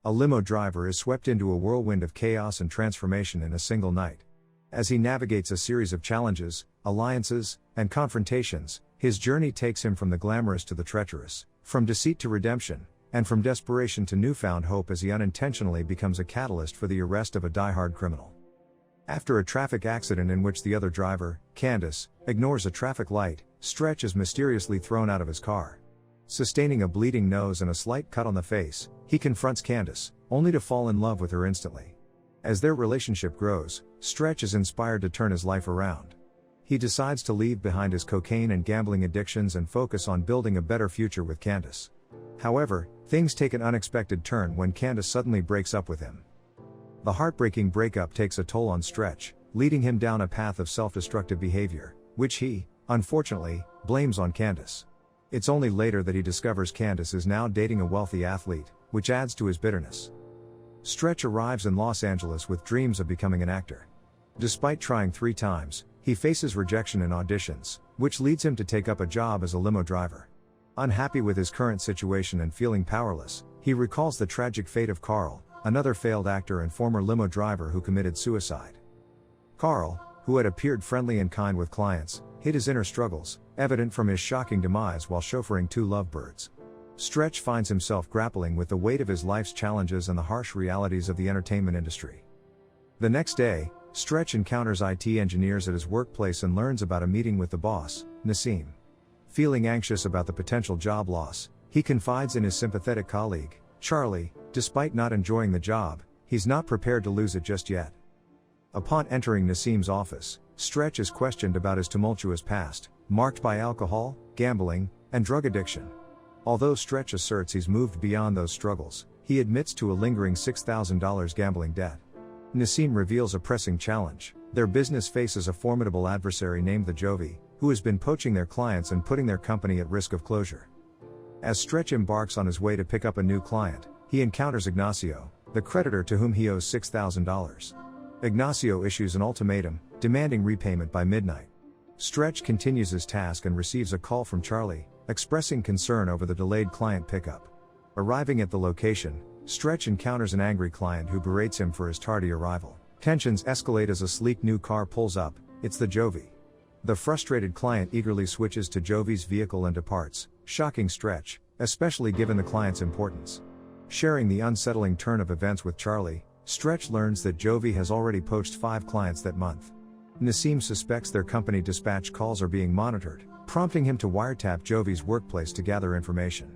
A limo driver is swept into a whirlwind of chaos and transformation in a single night. As he navigates a series of challenges, alliances, and confrontations, his journey takes him from the glamorous to the treacherous, from deceit to redemption, and from desperation to newfound hope as he unintentionally becomes a catalyst for the arrest of a die-hard criminal. After a traffic accident in which the other driver, Candace, ignores a traffic light, Stretch is mysteriously thrown out of his car. Sustaining a bleeding nose and a slight cut on the face, he confronts Candace, only to fall in love with her instantly. As their relationship grows, Stretch is inspired to turn his life around. He decides to leave behind his cocaine and gambling addictions and focus on building a better future with Candace. However, things take an unexpected turn when Candace suddenly breaks up with him. The heartbreaking breakup takes a toll on Stretch, leading him down a path of self-destructive behavior, which he, unfortunately, blames on Candace. It's only later that he discovers Candace is now dating a wealthy athlete, which adds to his bitterness. Stretch arrives in Los Angeles with dreams of becoming an actor. Despite trying 3 times, he faces rejection in auditions, which leads him to take up a job as a limo driver. Unhappy with his current situation and feeling powerless, he recalls the tragic fate of Carl, another failed actor and former limo driver who committed suicide. Carl, who had appeared friendly and kind with clients, hid his inner struggles, evident from his shocking demise while chauffeuring 2 lovebirds. Stretch finds himself grappling with the weight of his life's challenges and the harsh realities of the entertainment industry. The next day, Stretch encounters IT engineers at his workplace and learns about a meeting with the boss, Nassim. Feeling anxious about the potential job loss, he confides in his sympathetic colleague, Charlie. Despite not enjoying the job, he's not prepared to lose it just yet. Upon entering Nassim's office, Stretch is questioned about his tumultuous past, marked by alcohol, gambling, and drug addiction. Although Stretch asserts he's moved beyond those struggles, he admits to a lingering $6,000 gambling debt. Nassim reveals a pressing challenge. Their business faces a formidable adversary named the Jovi, who has been poaching their clients and putting their company at risk of closure. As Stretch embarks on his way to pick up a new client, he encounters Ignacio, the creditor to whom he owes $6,000. Ignacio issues an ultimatum, demanding repayment by midnight. Stretch continues his task and receives a call from Charlie, expressing concern over the delayed client pickup. Arriving at the location, Stretch encounters an angry client who berates him for his tardy arrival. Tensions escalate as a sleek new car pulls up. It's the Jovi. The frustrated client eagerly switches to Jovi's vehicle and departs, shocking Stretch, especially given the client's importance. Sharing the unsettling turn of events with Charlie, Stretch learns that Jovi has already poached 5 clients that month. Nassim suspects their company dispatch calls are being monitored, prompting him to wiretap Jovi's workplace to gather information.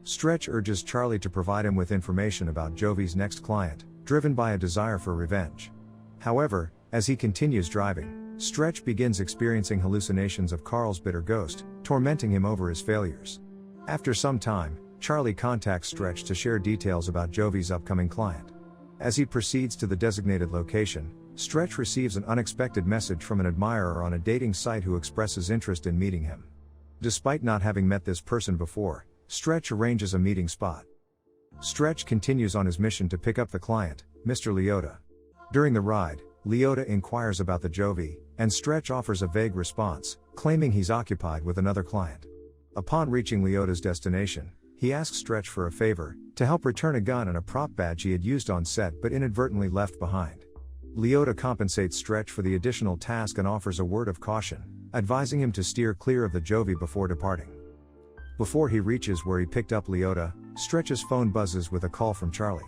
Stretch urges Charlie to provide him with information about Jovi's next client, driven by a desire for revenge. However, as he continues driving, Stretch begins experiencing hallucinations of Carl's bitter ghost, tormenting him over his failures. After some time, Charlie contacts Stretch to share details about Jovi's upcoming client. As he proceeds to the designated location, Stretch receives an unexpected message from an admirer on a dating site who expresses interest in meeting him. Despite not having met this person before, Stretch arranges a meeting spot. Stretch continues on his mission to pick up the client, Mr. Leota. During the ride, Leota inquires about the Jovi, and Stretch offers a vague response, claiming he's occupied with another client. Upon reaching Leota's destination, he asks Stretch for a favor, to help return a gun and a prop badge he had used on set but inadvertently left behind. Leota compensates Stretch for the additional task and offers a word of caution, advising him to steer clear of the Jovi before departing. Before he reaches where he picked up Leota, Stretch's phone buzzes with a call from Charlie.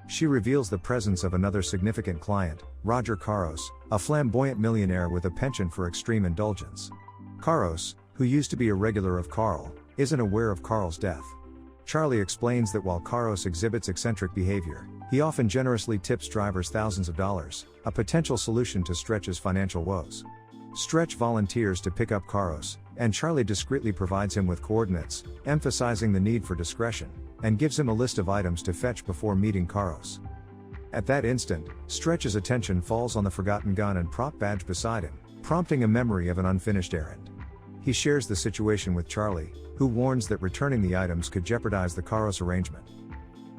She reveals the presence of another significant client, Roger Carros, a flamboyant millionaire with a penchant for extreme indulgence. Carros, who used to be a regular of Carl, isn't aware of Carl's death. Charlie explains that while Carros exhibits eccentric behavior, he often generously tips drivers thousands of dollars, a potential solution to Stretch's financial woes. Stretch volunteers to pick up Carros, and Charlie discreetly provides him with coordinates, emphasizing the need for discretion, and gives him a list of items to fetch before meeting Carros. At that instant, Stretch's attention falls on the forgotten gun and prop badge beside him, prompting a memory of an unfinished errand. He shares the situation with Charlie, who warns that returning the items could jeopardize the Carros arrangement.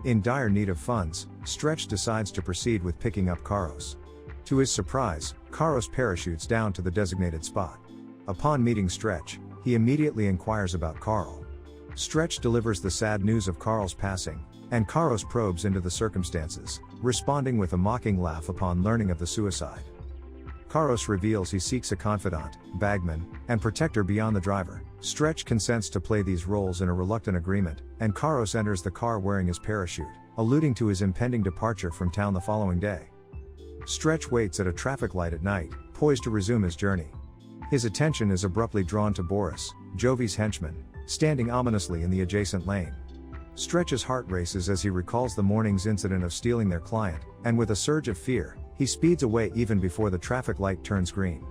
In dire need of funds, Stretch decides to proceed with picking up Carros. To his surprise, Carros parachutes down to the designated spot. Upon meeting Stretch, he immediately inquires about Carl. Stretch delivers the sad news of Carl's passing, and Karos probes into the circumstances, responding with a mocking laugh upon learning of the suicide. Karos reveals he seeks a confidant, bagman, and protector beyond the driver. Stretch consents to play these roles in a reluctant agreement, and Karos enters the car wearing his parachute, alluding to his impending departure from town the following day. Stretch waits at a traffic light at night, poised to resume his journey. His attention is abruptly drawn to Boris, Jovi's henchman, standing ominously in the adjacent lane. Stretch's heart races as he recalls the morning's incident of stealing their client, and with a surge of fear, he speeds away even before the traffic light turns green.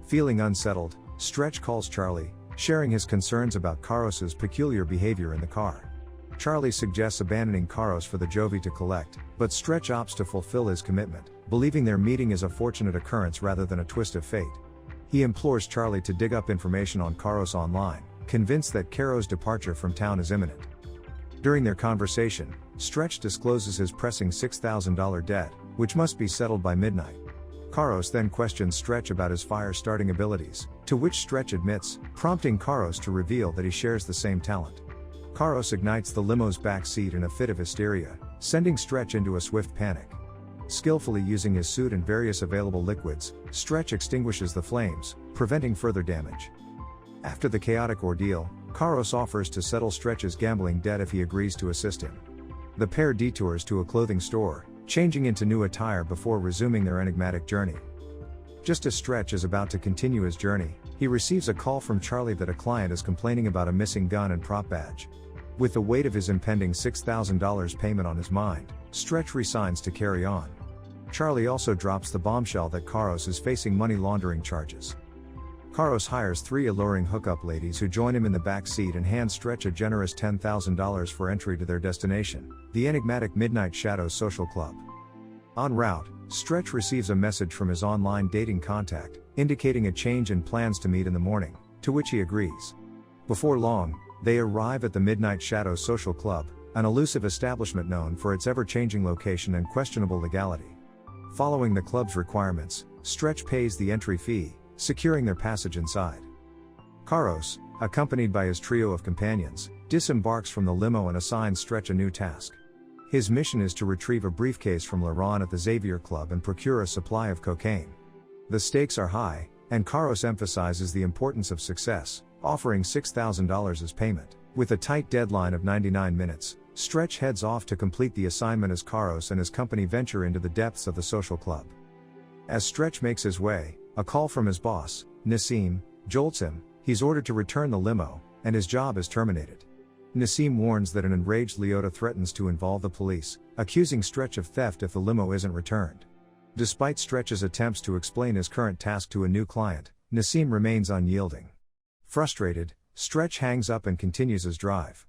Feeling unsettled, Stretch calls Charlie, sharing his concerns about Karos's peculiar behavior in the car. Charlie suggests abandoning Karos for the Jovi to collect, but Stretch opts to fulfill his commitment, believing their meeting is a fortunate occurrence rather than a twist of fate. He implores Charlie to dig up information on Karos online, convinced that Karos' departure from town is imminent. During their conversation, Stretch discloses his pressing $6,000 debt, which must be settled by midnight. Karos then questions Stretch about his fire-starting abilities, to which Stretch admits, prompting Karos to reveal that he shares the same talent. Karos ignites the limo's back seat in a fit of hysteria, sending Stretch into a swift panic. Skillfully using his suit and various available liquids, Stretch extinguishes the flames, preventing further damage. After the chaotic ordeal, Karos offers to settle Stretch's gambling debt if he agrees to assist him. The pair detours to a clothing store, changing into new attire before resuming their enigmatic journey. Just as Stretch is about to continue his journey, he receives a call from Charlie that a client is complaining about a missing gun and prop badge. With the weight of his impending $6,000 payment on his mind, Stretch resigns to carry on. Charlie also drops the bombshell that Karos is facing money laundering charges. Karos hires 3 alluring hookup ladies who join him in the back seat and hand Stretch a generous $10,000 for entry to their destination, the enigmatic Midnight Shadows social club. En route, Stretch receives a message from his online dating contact, indicating a change in plans to meet in the morning, to which he agrees. Before long, they arrive at the Midnight Shadows social club, an elusive establishment known for its ever-changing location and questionable legality. Following the club's requirements, Stretch pays the entry fee, securing their passage inside. Karos, accompanied by his trio of companions, disembarks from the limo and assigns Stretch a new task. His mission is to retrieve a briefcase from Laurent at the Xavier Club and procure a supply of cocaine. The stakes are high, and Karos emphasizes the importance of success, offering $6,000 as payment. With a tight deadline of 99 minutes, Stretch heads off to complete the assignment as Karos and his company venture into the depths of the social club. As Stretch makes his way, a call from his boss, Nassim, jolts him. He's ordered to return the limo, and his job is terminated. Nassim warns that an enraged Leota threatens to involve the police, accusing Stretch of theft if the limo isn't returned. Despite Stretch's attempts to explain his current task to a new client, Nassim remains unyielding. Frustrated, Stretch hangs up and continues his drive.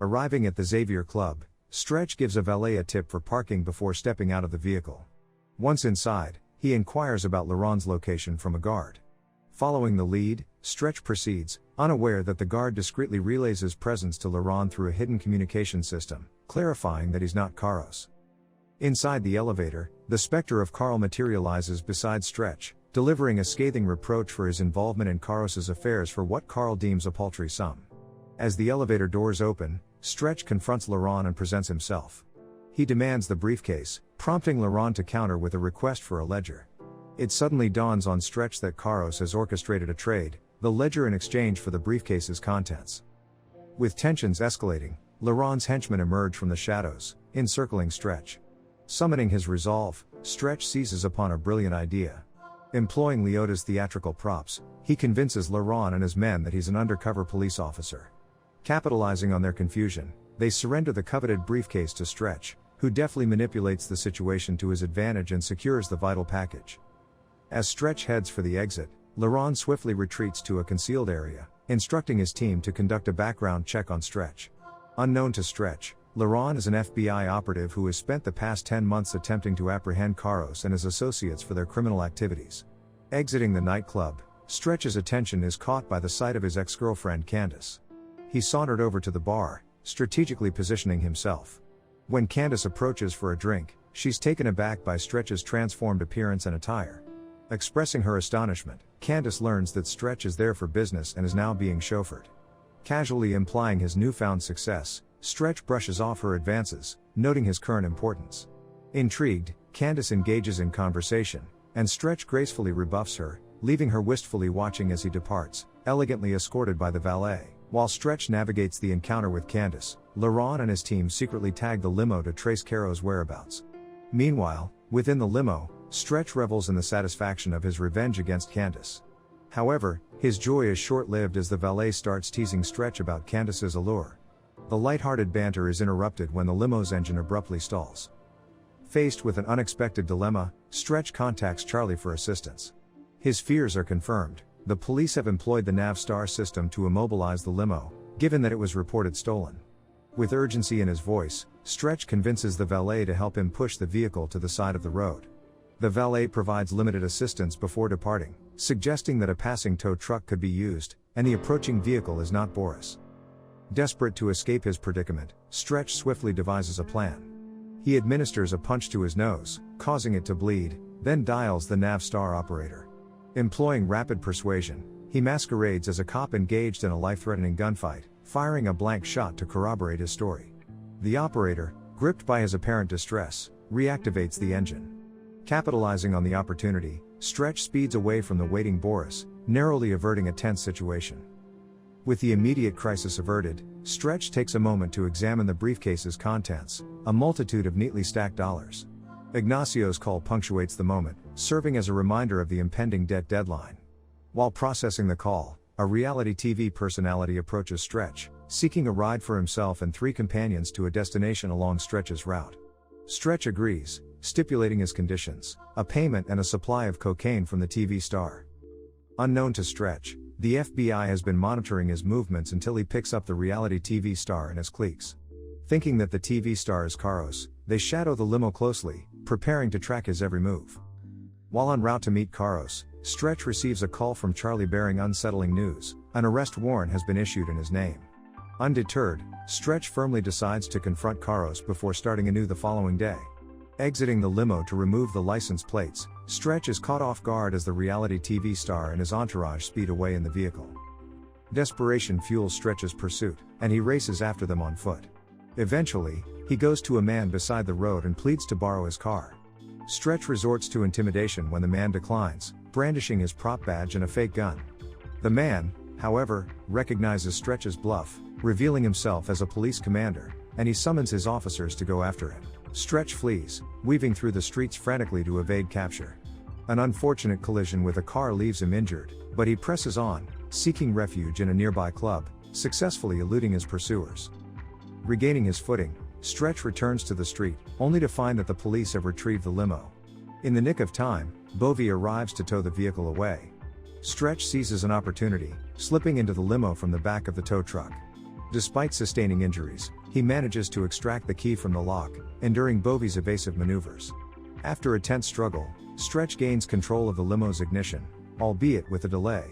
Arriving at the Xavier Club, Stretch gives a valet a tip for parking before stepping out of the vehicle. Once inside, he inquires about Laurent's location from a guard. Following the lead, Stretch proceeds, unaware that the guard discreetly relays his presence to Laurent through a hidden communication system, clarifying that he's not Karos. Inside the elevator, the specter of Karl materializes beside Stretch, delivering a scathing reproach for his involvement in Karos's affairs for what Karl deems a paltry sum. As the elevator doors open, Stretch confronts Laurent and presents himself. He demands the briefcase, prompting Laurent to counter with a request for a ledger. It suddenly dawns on Stretch that Karos has orchestrated a trade, the ledger in exchange for the briefcase's contents. With tensions escalating, Laurent's henchmen emerge from the shadows, encircling Stretch. Summoning his resolve, Stretch seizes upon a brilliant idea. Employing Leota's theatrical props, he convinces Laurent and his men that he's an undercover police officer. Capitalizing on their confusion, they surrender the coveted briefcase to Stretch, who deftly manipulates the situation to his advantage and secures the vital package. As Stretch heads for the exit, Laurent swiftly retreats to a concealed area, instructing his team to conduct a background check on Stretch. Unknown to Stretch, Laurent is an FBI operative who has spent the past 10 months attempting to apprehend Karos and his associates for their criminal activities. Exiting the nightclub, Stretch's attention is caught by the sight of his ex-girlfriend Candace. He sauntered over to the bar, strategically positioning himself. When Candace approaches for a drink, she's taken aback by Stretch's transformed appearance and attire. Expressing her astonishment, Candace learns that Stretch is there for business and is now being chauffeured. Casually implying his newfound success, Stretch brushes off her advances, noting his current importance. Intrigued, Candace engages in conversation, and Stretch gracefully rebuffs her, leaving her wistfully watching as he departs, elegantly escorted by the valet. While Stretch navigates the encounter with Candace, Laurent and his team secretly tag the limo to trace Caro's whereabouts. Meanwhile, within the limo, Stretch revels in the satisfaction of his revenge against Candace. However, his joy is short-lived as the valet starts teasing Stretch about Candace's allure. The light-hearted banter is interrupted when the limo's engine abruptly stalls. Faced with an unexpected dilemma, Stretch contacts Charlie for assistance. His fears are confirmed. The police have employed the Navstar system to immobilize the limo, given that it was reported stolen. With urgency in his voice, Stretch convinces the valet to help him push the vehicle to the side of the road. The valet provides limited assistance before departing, suggesting that a passing tow truck could be used, and the approaching vehicle is not Boris. Desperate to escape his predicament, Stretch swiftly devises a plan. He administers a punch to his nose, causing it to bleed, then dials the Navstar operator. Employing rapid persuasion, he masquerades as a cop engaged in a life-threatening gunfight, firing a blank shot to corroborate his story. The operator, gripped by his apparent distress, reactivates the engine. Capitalizing on the opportunity, Stretch speeds away from the waiting Boris, narrowly averting a tense situation. With the immediate crisis averted, Stretch takes a moment to examine the briefcase's contents, a multitude of neatly stacked dollars. Ignacio's call punctuates the moment, serving as a reminder of the impending debt deadline. While processing the call, a reality TV personality approaches Stretch, seeking a ride for himself and 3 companions to a destination along Stretch's route. Stretch agrees, stipulating his conditions: a payment and a supply of cocaine from the TV star. Unknown to Stretch, the FBI has been monitoring his movements until he picks up the reality TV star and his cliques. Thinking that the TV star is Caros, they shadow the limo closely, preparing to track his every move. While en route to meet Caros, Stretch receives a call from Charlie bearing unsettling news: an arrest warrant has been issued in his name. Undeterred, Stretch firmly decides to confront Caros before starting anew the following day. Exiting the limo to remove the license plates, Stretch is caught off guard as the reality TV star and his entourage speed away in the vehicle. Desperation fuels Stretch's pursuit, and he races after them on foot. Eventually, he goes to a man beside the road and pleads to borrow his car. Stretch resorts to intimidation when the man declines, brandishing his prop badge and a fake gun. The man, however, recognizes Stretch's bluff, revealing himself as a police commander, and he summons his officers to go after him. Stretch flees, weaving through the streets frantically to evade capture. An unfortunate collision with a car leaves him injured, but he presses on, seeking refuge in a nearby club, successfully eluding his pursuers. Regaining his footing, Stretch returns to the street, only to find that the police have retrieved the limo. In the nick of time, Bovey arrives to tow the vehicle away. Stretch seizes an opportunity, slipping into the limo from the back of the tow truck. Despite sustaining injuries, he manages to extract the key from the lock, enduring Bovey's evasive maneuvers. After a tense struggle, Stretch gains control of the limo's ignition, albeit with a delay.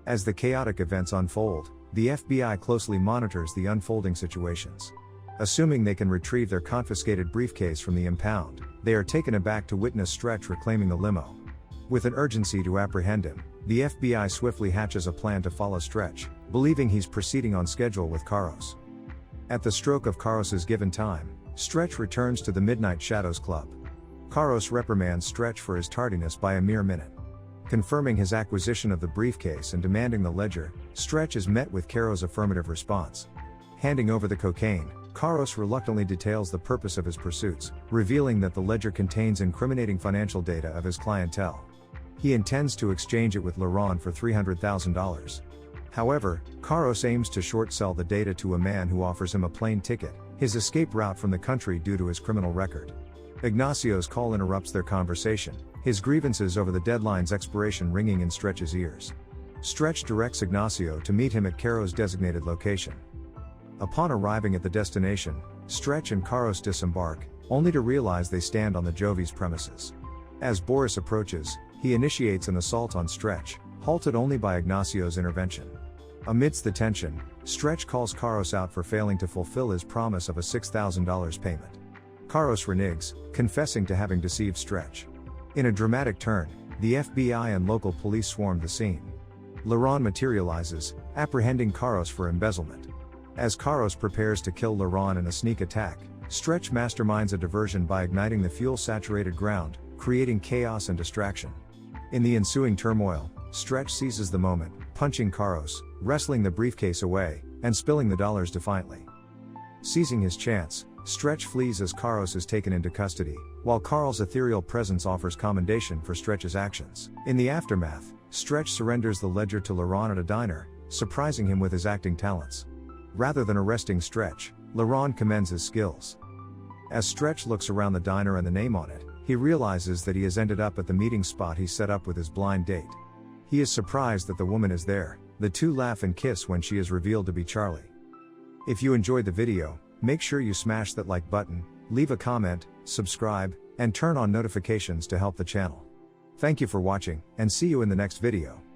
As the chaotic events unfold, the FBI closely monitors the unfolding situations. Assuming they can retrieve their confiscated briefcase from the impound, they are taken aback to witness Stretch reclaiming the limo. With an urgency to apprehend him, the FBI swiftly hatches a plan to follow Stretch, believing he's proceeding on schedule with Caros. At the stroke of Caros's given time, Stretch returns to the Midnight Shadows Club. Caros reprimands Stretch for his tardiness by a mere minute. Confirming his acquisition of the briefcase and demanding the ledger, Stretch is met with Caro's affirmative response. Handing over the cocaine, Caros reluctantly details the purpose of his pursuits, revealing that the ledger contains incriminating financial data of his clientele. He intends to exchange it with Laurent for $300,000. However, Caros aims to short-sell the data to a man who offers him a plane ticket, his escape route from the country due to his criminal record. Ignacio's call interrupts their conversation, his grievances over the deadline's expiration ringing in Stretch's ears. Stretch directs Ignacio to meet him at Caro's designated location. Upon arriving at the destination, Stretch and Caros disembark, only to realize they stand on the Jovi's premises. As Boris approaches, he initiates an assault on Stretch, halted only by Ignacio's intervention. Amidst the tension, Stretch calls Caros out for failing to fulfill his promise of a $6,000 payment. Caros reneges, confessing to having deceived Stretch. In a dramatic turn, the FBI and local police swarm the scene. Laurent materializes, apprehending Caros for embezzlement. As Karos prepares to kill Laurent in a sneak attack, Stretch masterminds a diversion by igniting the fuel-saturated ground, creating chaos and distraction. In the ensuing turmoil, Stretch seizes the moment, punching Karos, wrestling the briefcase away, and spilling the dollars defiantly. Seizing his chance, Stretch flees as Karos is taken into custody, while Carl's ethereal presence offers commendation for Stretch's actions. In the aftermath, Stretch surrenders the ledger to Laurent at a diner, surprising him with his acting talents. Rather than arresting Stretch, Laurent commends his skills. As Stretch looks around the diner and the name on it, he realizes that he has ended up at the meeting spot he set up with his blind date. He is surprised that the woman is there. The two laugh and kiss when she is revealed to be Charlie. If you enjoyed the video, make sure you smash that like button, leave a comment, subscribe, and turn on notifications to help the channel. Thank you for watching, and see you in the next video.